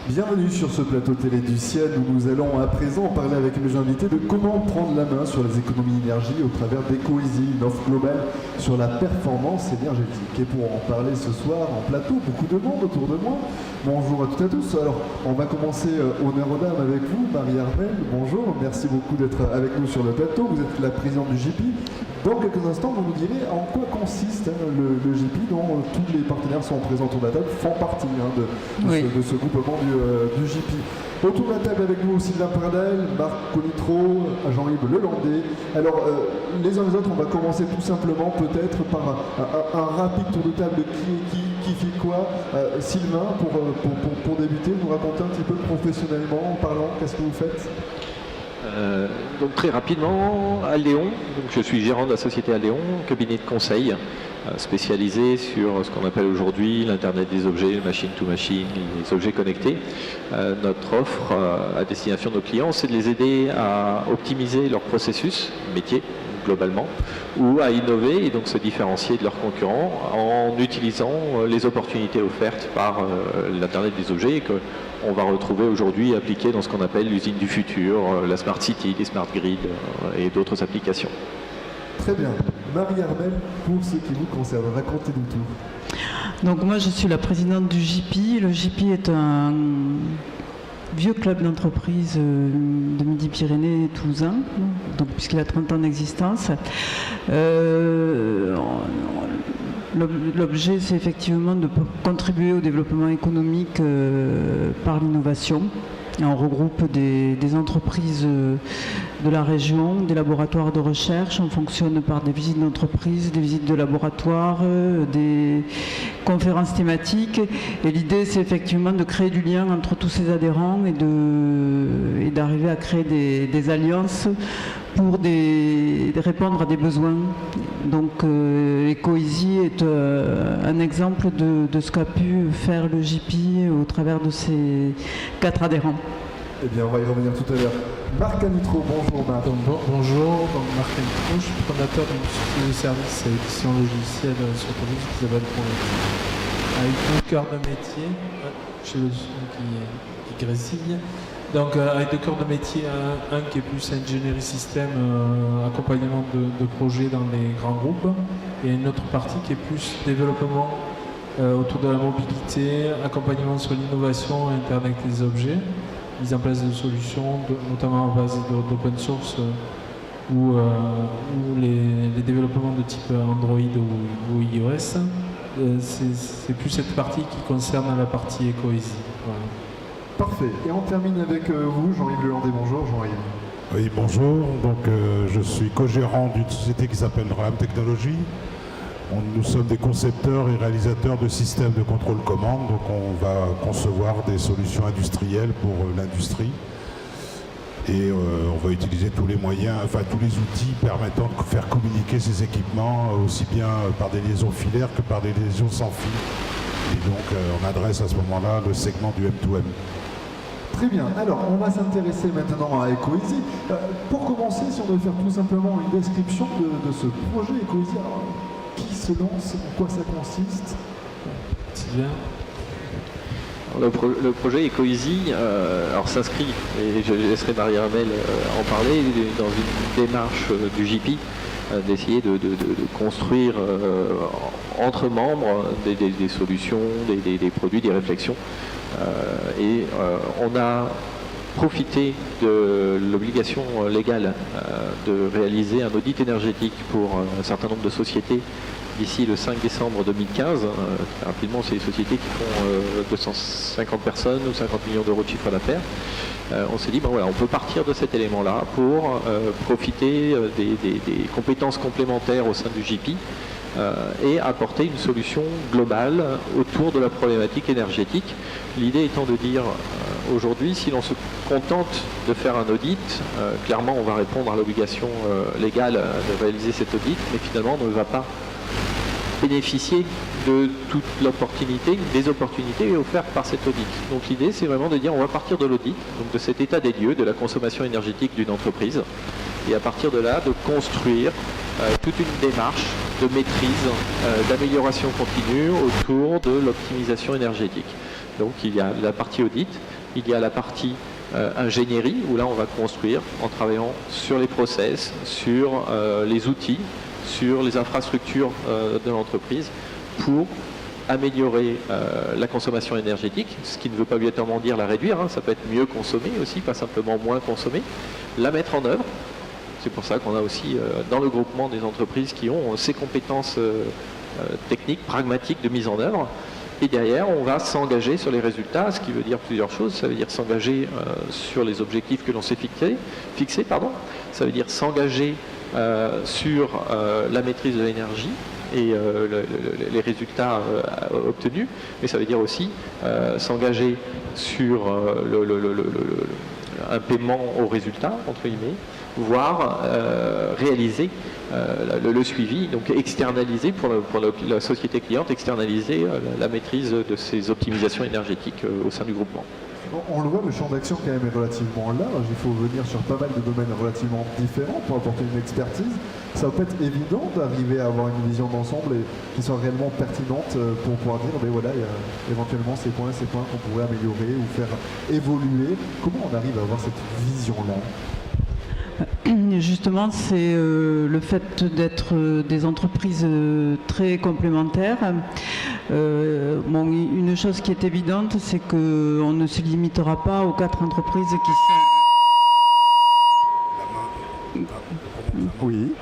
Bienvenue sur ce plateau télé du ciel où nous allons à présent parler avec mes invités de comment prendre la main sur les économies d'énergie au travers d'EcoEasy, une offre globale sur la performance énergétique. Et pour en parler ce soir en plateau, beaucoup de monde autour de moi. Bonjour à toutes et à tous. Alors, on va commencer honneur aux dames avec vous, Marie Armel. Bonjour, merci beaucoup d'être avec nous sur le plateau. Vous êtes la présidente du JP. Dans quelques instants, vous nous direz en quoi consiste le JP dont tous les partenaires sont présents autour de la table, font partie de ce groupement du JP. Autour de la table avec nous, Sylvain Pradel, Marc Conitro, Jean-Yves Lelandais. Alors, les uns les autres, on va commencer tout simplement peut-être par un rapide tour de table de qui fait quoi. Sylvain, pour débuter, vous racontez un petit peu professionnellement en parlant, qu'est-ce que vous faites ? Donc très rapidement, Aléon, donc je suis gérant de la société Aléon, cabinet de conseil spécialisé sur ce qu'on appelle aujourd'hui l'Internet des objets, le machine-to-machine, les objets connectés. Notre offre à destination de nos clients, c'est de les aider à optimiser leur processus métier globalement, ou à innover et donc se différencier de leurs concurrents en utilisant les opportunités offertes par l'Internet des objets qu'on va retrouver aujourd'hui appliquées dans ce qu'on appelle l'usine du futur, la Smart City, les Smart Grid et d'autres applications. Très bien. Marie Armel, pour ce qui vous concerne, racontez-nous tout. Donc moi je suis la présidente du JP. Le JP est un vieux club d'entreprise de Midi-Pyrénées toulousain, donc puisqu'il a 30 ans d'existence. L'objet, c'est effectivement de contribuer au développement économique par l'innovation. Et on regroupe des entreprises de la région, des laboratoires de recherche. On fonctionne par des visites d'entreprise, des visites de laboratoire, des conférences thématiques. Et l'idée, c'est effectivement de créer du lien entre tous ces adhérents et d'arriver à créer des alliances pour répondre à des besoins. Donc EcoEasy est un exemple de ce qu'a pu faire le JP au travers de ses 4 adhérents. Eh bien, on va y revenir tout à l'heure. Marc Canitro, bonjour Marc. Bonjour, Marc Canitro, je suis fondateur d'une société de services édition logicielle sur Toulouse qui s'appelle Prométhée. Avec 2 cœurs de métier, chez le son qui grésille. Donc avec 2 cœurs de métier, un qui est plus ingénierie système, accompagnement de projets dans les grands groupes, et une autre partie qui est plus développement autour de la mobilité, accompagnement sur l'innovation et Internet des objets, mise en place de solutions, notamment à base d'open source ou les développements de type Android ou iOS. C'est plus cette partie qui concerne la partie EcoEasy. Voilà. Parfait. Et on termine avec vous, Jean-Yves Lelandais. Bonjour, Jean-Yves. Oui, bonjour. Donc, je suis co-gérant d'une société qui s'appelle RAM Technologies. Nous sommes des concepteurs et réalisateurs de systèmes de contrôle-commande. Donc, on va concevoir des solutions industrielles pour l'industrie. Et on va utiliser tous les moyens, enfin tous les outils permettant de faire communiquer ces équipements aussi bien par des liaisons filaires que par des liaisons sans fil. Et donc, on adresse à ce moment-là le segment du M2M. Très bien. Alors, on va s'intéresser maintenant à EcoEasy. Pour commencer, si on devait faire tout simplement une description de ce projet EcoEasy, qui se lance, en quoi ça consiste ? Sylvain ? Le projet EcoEasy s'inscrit, et je laisserai Marie Armel en parler, dans une démarche du JP d'essayer de construire entre membres des solutions, des produits, des réflexions. On a profité de l'obligation légale de réaliser un audit énergétique pour un certain nombre de sociétés d'ici le 5 décembre 2015. Rapidement, c'est des sociétés qui font 250 personnes ou 50 millions d'euros de chiffre d'affaires. On s'est dit, on peut partir de cet élément-là pour profiter des compétences complémentaires au sein du JP et apporter une solution globale autour de la problématique énergétique. L'idée étant de dire, aujourd'hui, si l'on se contente de faire un audit, clairement on va répondre à l'obligation légale de réaliser cet audit, mais finalement on ne va pas bénéficier de toute l'opportunité, des opportunités offertes par cet audit. Donc l'idée, c'est vraiment de dire, on va partir de l'audit, donc de cet état des lieux, de la consommation énergétique d'une entreprise, et à partir de là, de construire toute une démarche de maîtrise, d'amélioration continue autour de l'optimisation énergétique. Donc il y a la partie audit, il y a la partie ingénierie, où là on va construire en travaillant sur les process, sur les outils, sur les infrastructures de l'entreprise pour améliorer la consommation énergétique, ce qui ne veut pas obligatoirement dire la réduire, ça peut être mieux consommer aussi, pas simplement moins consommer, la mettre en œuvre. C'est pour ça qu'on a aussi dans le groupement des entreprises qui ont ces compétences techniques, pragmatiques de mise en œuvre. Et derrière, on va s'engager sur les résultats, ce qui veut dire plusieurs choses. Ça veut dire s'engager sur les objectifs que l'on s'est fixés. Ça veut dire s'engager sur la maîtrise de l'énergie et les résultats obtenus. Mais ça veut dire aussi s'engager sur un paiement au résultat, entre guillemets, voire réaliser le suivi, donc externaliser pour la société cliente, externaliser la maîtrise de ces optimisations énergétiques au sein du groupement. On le voit, le champ d'action quand même est relativement large. Il faut venir sur pas mal de domaines relativement différents pour apporter une expertise. Ça va pas être évident d'arriver à avoir une vision d'ensemble et qui soit réellement pertinente pour pouvoir dire, ben voilà, il y a éventuellement ces points qu'on pourrait améliorer ou faire évoluer. Comment on arrive à avoir cette vision-là ? Justement, c'est le fait d'être des entreprises très complémentaires. Une chose qui est évidente, c'est qu'on ne se limitera pas aux 4 entreprises qui sont... Oui.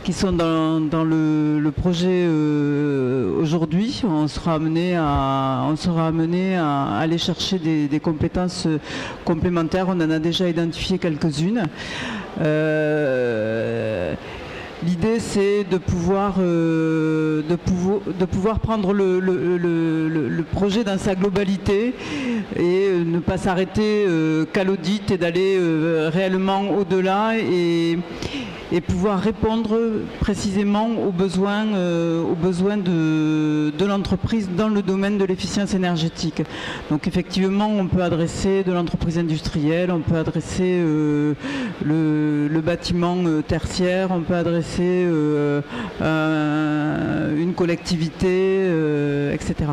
Qui sont dans le projet aujourd'hui. On sera amené à aller chercher des compétences complémentaires. On en a déjà identifié quelques-unes. L'idée, c'est de pouvoir prendre le projet dans sa globalité et ne pas s'arrêter qu'à l'audit et d'aller réellement au-delà et pouvoir répondre précisément aux besoins de l'entreprise dans le domaine de l'efficience énergétique. Donc effectivement, on peut adresser de l'entreprise industrielle, on peut adresser le bâtiment tertiaire, on peut adresser une collectivité, etc.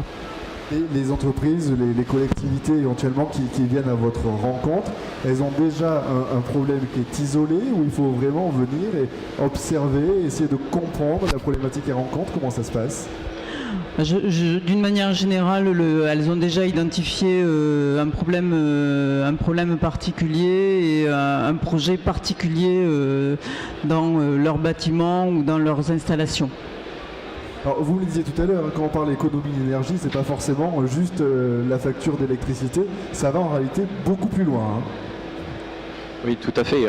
Et les entreprises, les collectivités éventuellement qui viennent à votre rencontre, elles ont déjà un problème qui est isolé ou il faut vraiment venir et observer, essayer de comprendre la problématique qu'elles rencontrent, comment ça se passe ? D'une manière générale, elles ont déjà identifié un problème particulier et un projet particulier dans leur bâtiment ou dans leurs installations. Alors, vous me le disiez tout à l'heure, quand on parle d'économie d'énergie, c'est pas forcément juste la facture d'électricité, ça va en réalité beaucoup plus loin. Oui, tout à fait.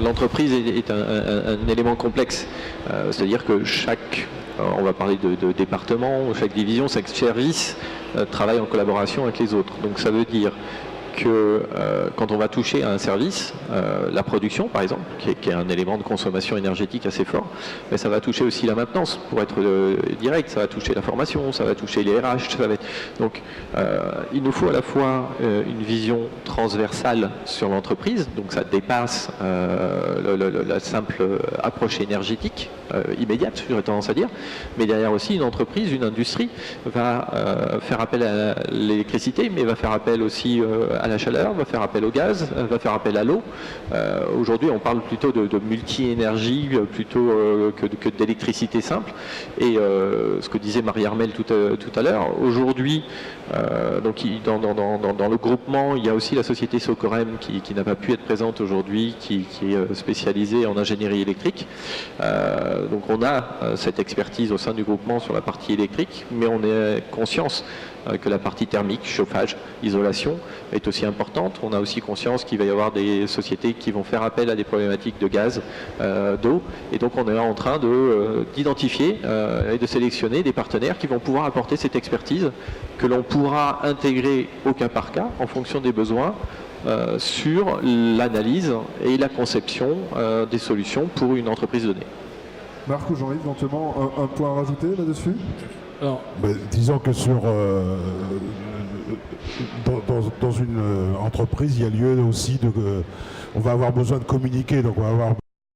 L'entreprise est un élément complexe. C'est-à-dire que on va parler de département, chaque division, chaque service travaille en collaboration avec les autres. Donc ça veut dire que quand on va toucher à un service, la production par exemple, qui est un élément de consommation énergétique assez fort, mais ça va toucher aussi la maintenance, pour être direct, ça va toucher la formation, ça va toucher les RH, donc il nous faut à la fois une vision transversale sur l'entreprise, donc ça dépasse la simple approche énergétique immédiate, j'aurais tendance à dire, mais derrière aussi une entreprise, une industrie va faire appel à l'électricité, mais va faire appel aussi à la chaleur, va faire appel au gaz, va faire appel à l'eau. Aujourd'hui, on parle plutôt de multi-énergie plutôt que d'électricité simple. Et ce que disait Marie-Armelle tout à l'heure, aujourd'hui, donc dans le groupement, il y a aussi la société Socorem qui n'a pas pu être présente aujourd'hui, qui est spécialisée en ingénierie électrique. Donc on a cette expertise au sein du groupement sur la partie électrique, mais on est conscience que la partie thermique, chauffage, isolation est aussi importante. On a aussi conscience qu'il va y avoir des sociétés qui vont faire appel à des problématiques de gaz, d'eau, et donc on est en train d'identifier et de sélectionner des partenaires qui vont pouvoir apporter cette expertise que l'on pourra intégrer au cas par cas en fonction des besoins sur l'analyse et la conception des solutions pour une entreprise donnée. Marc ou Jean-Yves, éventuellement un point à rajouter là-dessus ? Alors, disons que dans une entreprise, il y a lieu aussi on va avoir besoin de communiquer, donc on va avoir